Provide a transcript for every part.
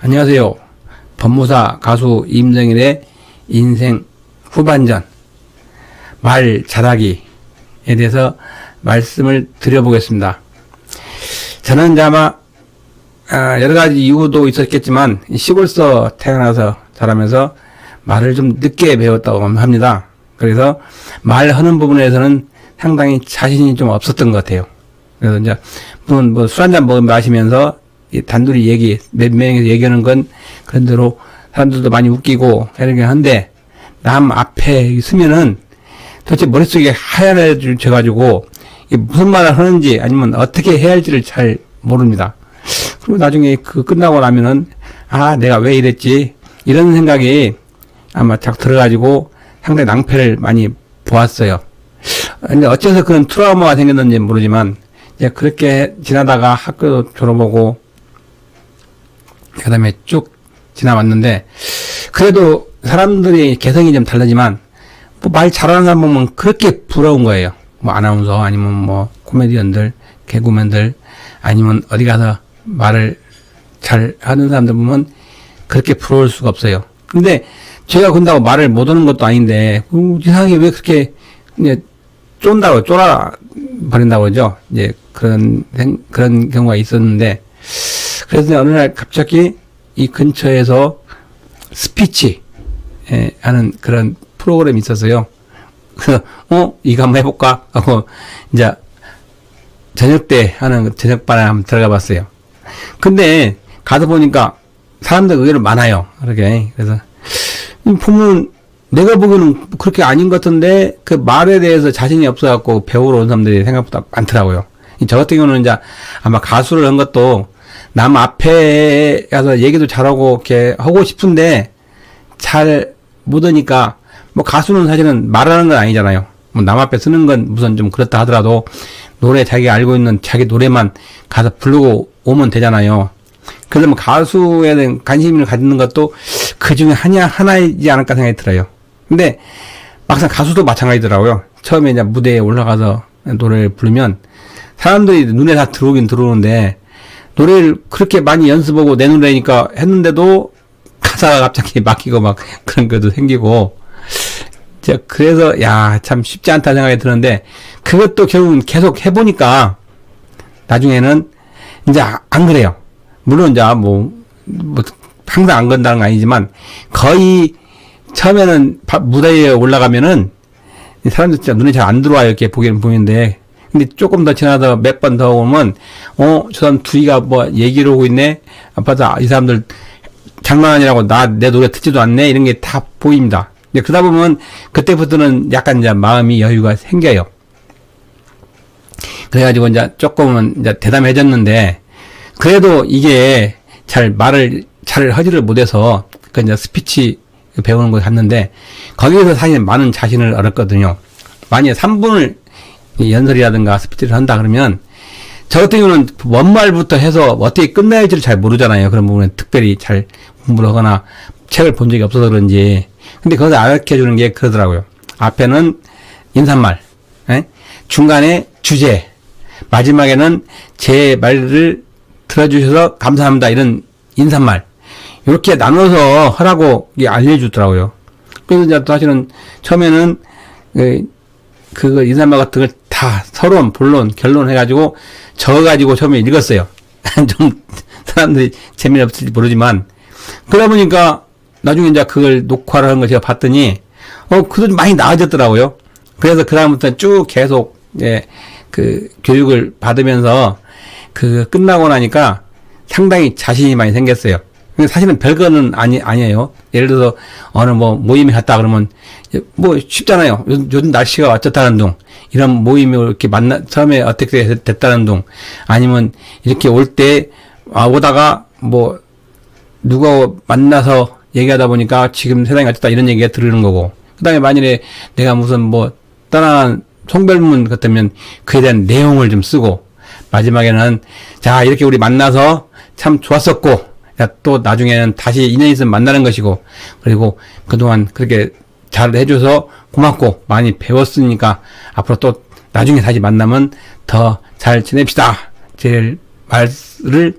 안녕하세요. 법무사 가수 임정일의 인생 후반전 말 잘하기에 대해서 말씀을 드려보겠습니다. 저는 이제 아마 여러 가지 이유도 있었겠지만 시골서 태어나서 자라면서 말을 좀 늦게 배웠다고 합니다. 그래서 말하는 부분에서는 상당히 자신이 좀 없었던 것 같아요. 그래서 이제 뭐 술 한잔 마시면서 단둘이 몇 명이서 얘기하는 건 그런 대로 사람들도 많이 웃기고 이렇게 하는데 남 앞에 서면은 도대체 머릿속에 하얀해져가지고 무슨 말을 하는지 아니면 어떻게 해야 할지를 잘 모릅니다. 그리고 나중에 끝나고 나면은 내가 왜 이랬지 이런 생각이 아마 딱 들어가지고 상당히 낭패를 많이 보았어요. 근데 어째서 그런 트라우마가 생겼는지 모르지만 이제 그렇게 지나다가 학교도 졸업하고 그 다음에 쭉 지나왔는데 그래도 사람들이 개성이 좀 다르지만 뭐 말 잘하는 사람 보면 그렇게 부러운 거예요. 뭐 아나운서 아니면 뭐 코미디언들 개그맨들 아니면 어디 가서 말을 잘 하는 사람들 보면 그렇게 부러울 수가 없어요. 근데 제가 근다고 말을 못하는 것도 아닌데 이상하게 왜 그렇게 이제 쫄아 버린다고 그러죠. 이제 그런 경우가 있었는데 그래서 어느 날 갑자기 이 근처에서 스피치 하는 그런 프로그램이 있었어요. 그래서 이거 한번 해볼까 하고 이제 저녁 때 하는 저녁반에 한번 들어가 봤어요. 근데 가서 보니까 사람들 의외로 많아요. 그렇게. 그래서 보면 내가 보기에는 그렇게 아닌 것 같은데 그 말에 대해서 자신이 없어갖고 배우러 온 사람들이 생각보다 많더라고요. 저 같은 경우는 이제 아마 가수를 한 것도 남 앞에 가서 얘기도 잘하고 이렇게 하고 싶은데 잘 못하니까 뭐 가수는 사실은 말하는 건 아니잖아요. 뭐 남 앞에 쓰는 건 우선 좀 그렇다 하더라도 노래 자기가 알고 있는 자기 노래만 가서 부르고 오면 되잖아요. 그래서 뭐 가수에 대한 관심을 갖는 것도 그 중에 하나이지 않을까 생각이 들어요. 근데 막상 가수도 마찬가지더라고요. 처음에 이제 무대에 올라가서 노래를 부르면 사람들이 눈에 다 들어오긴 들어오는데 노래를 그렇게 많이 연습하고 내 노래니까 했는데도 가사가 갑자기 막히고 막 그런 것도 생기고 그래서 참 쉽지 않다 생각이 드는데 그것도 결국은 계속 해보니까 나중에는 이제 안 그래요. 물론 이제 뭐 항상 안 건다는 건 아니지만 거의 처음에는 무대에 올라가면은 사람들 진짜 눈에 잘 안 들어와요. 이렇게 보기는 보이는데 근데 조금 더 지나서 몇 번 더 오면 저 사람 둘이가 뭐 얘기를 하고 있네. 아파서 이 사람들 장난 아니라고 내 노래 듣지도 않네. 이런 게 다 보입니다. 근데 그러다 보면 그때부터는 약간 이제 마음이 여유가 생겨요. 그래가지고 이제 조금은 이제 대담해졌는데 그래도 이게 말을 잘 하지를 못해서 그 이제 스피치 배우는 거 갔는데 거기에서 사실 많은 자신을 얻었거든요. 만약에 3분을 연설이라든가 스피치를 한다 그러면 저 같은 경우는 원말부터 해서 어떻게 끝나야 할지를 잘 모르잖아요. 그런 부분에 특별히 잘 공부를 하거나 책을 본 적이 없어서 그런지. 근데 거기서 알게 해주는 게 그러더라고요. 앞에는 인사말, 중간에 주제, 마지막에는 제 말을 들어주셔서 감사합니다. 이런 인사말. 이렇게 나눠서 하라고 알려주더라고요. 그래서 이제 사실은 처음에는 그거 인사말 같은 걸 다 서론, 본론, 결론 해가지고 적어가지고 처음에 읽었어요. 좀 사람들이 재미없을지 모르지만 그러다 보니까 나중에 이제 그걸 녹화를 하는 걸 제가 봤더니 그도 많이 나아졌더라고요. 그래서 그다음부터 쭉 계속 그 교육을 받으면서 끝나고 나니까 상당히 자신이 많이 생겼어요. 근데 사실은 별거는 아니에요. 예를 들어서 어느 모임에 갔다 그러면 쉽잖아요. 요즘 날씨가 어쩌다는 둥 이런 모임에 이렇게 처음에 어떻게 됐다는 둥 아니면 이렇게 올 때 오다가 누가 만나서 얘기하다 보니까 지금 세상이 어쩌다 이런 얘기가 들으는 거고 그다음에 만일에 내가 무슨 떠난 송별문 같으면 그에 대한 내용을 좀 쓰고 마지막에는 이렇게 우리 만나서 참 좋았었고 또 나중에는 다시 인연이 있으면 만나는 것이고 그리고 그동안 그렇게 잘 해줘서 고맙고 많이 배웠으니까 앞으로 또 나중에 다시 만나면 더 잘 지냅시다. 제 말을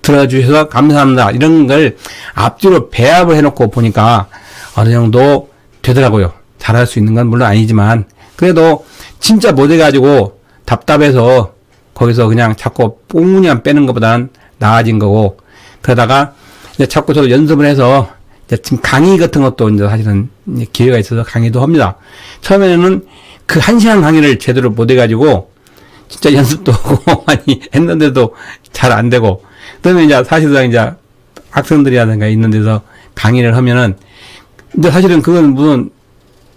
들어주셔서 감사합니다. 이런 걸 앞뒤로 배합을 해놓고 보니까 어느 정도 되더라고요. 잘할 수 있는 건 물론 아니지만, 그래도 진짜 못해가지고 답답해서 거기서 그냥 자꾸 뽕무늬만 빼는 것보단 나아진 거고, 그러다가 이제 자꾸 저도 연습을 해서 이제 지금 강의 같은 것도 이제 사실은 기회가 있어서 강의도 합니다. 처음에는 그 1시간 강의를 제대로 못해가지고 진짜 연습도 하고 많이 했는데도 잘 안 되고, 그러면 이제 사실상 이제 학생들이라든가 있는 데서 강의를 하면은, 근데 사실은 그건 무슨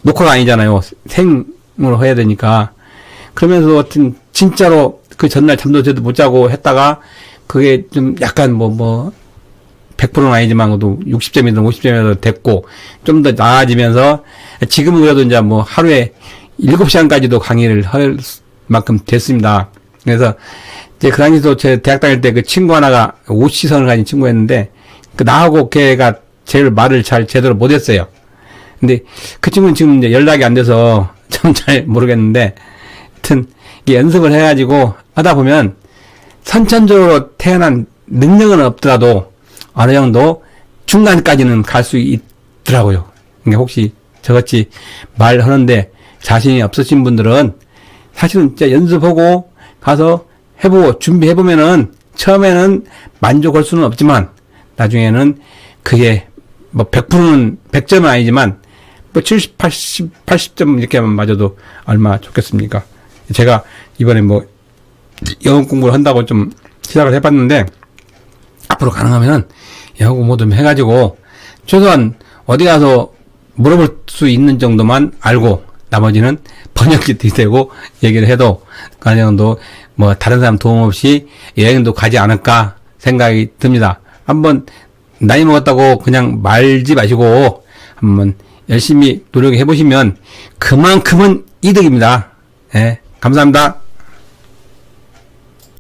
녹화가 아니잖아요. 생으로 해야 되니까. 그러면서 하여튼 진짜로 그 전날 잠도 제대로 못 자고 했다가 그게 좀 약간 100%는 아니지만 그래도 60점이든 50점이든 됐고 좀 더 나아지면서 지금은 그래도 이제 뭐 하루에 7시간까지도 강의를 할 만큼 됐습니다. 그래서 이제 그 당시도 제 대학 다닐 때 그 친구 하나가 오시선을 가진 친구였는데, 그 나하고 걔가 제일 말을 잘 제대로 못했어요. 근데 그 친구는 지금 이제 연락이 안 돼서 좀 잘 모르겠는데, 하여튼 연습을 해가지고 하다 보면 선천적으로 태어난 능력은 없더라도 어느 정도 중간까지는 갈 수 있더라고요. 그러니까 혹시 저같이 말하는데 자신이 없으신 분들은 사실은 진짜 연습하고 가서 해보고 준비해보면은 처음에는 만족할 수는 없지만 나중에는 그게 뭐 100%는 100점은 아니지만 뭐 70, 80점 이렇게만 맞아도 얼마나 좋겠습니까? 제가 이번에 뭐 영어 공부를 한다고 좀 시작을 해봤는데, 앞으로 가능하면은 영어 공부 좀 해가지고 최소한 어디 가서 물어볼 수 있는 정도만 알고 나머지는 번역기도 되고 얘기를 해도 그 정도 뭐 다른 사람 도움 없이 여행도 가지 않을까 생각이 듭니다. 한번 나이 먹었다고 그냥 말지 마시고 한번 열심히 노력해 보시면 그만큼은 이득입니다. 예, 감사합니다.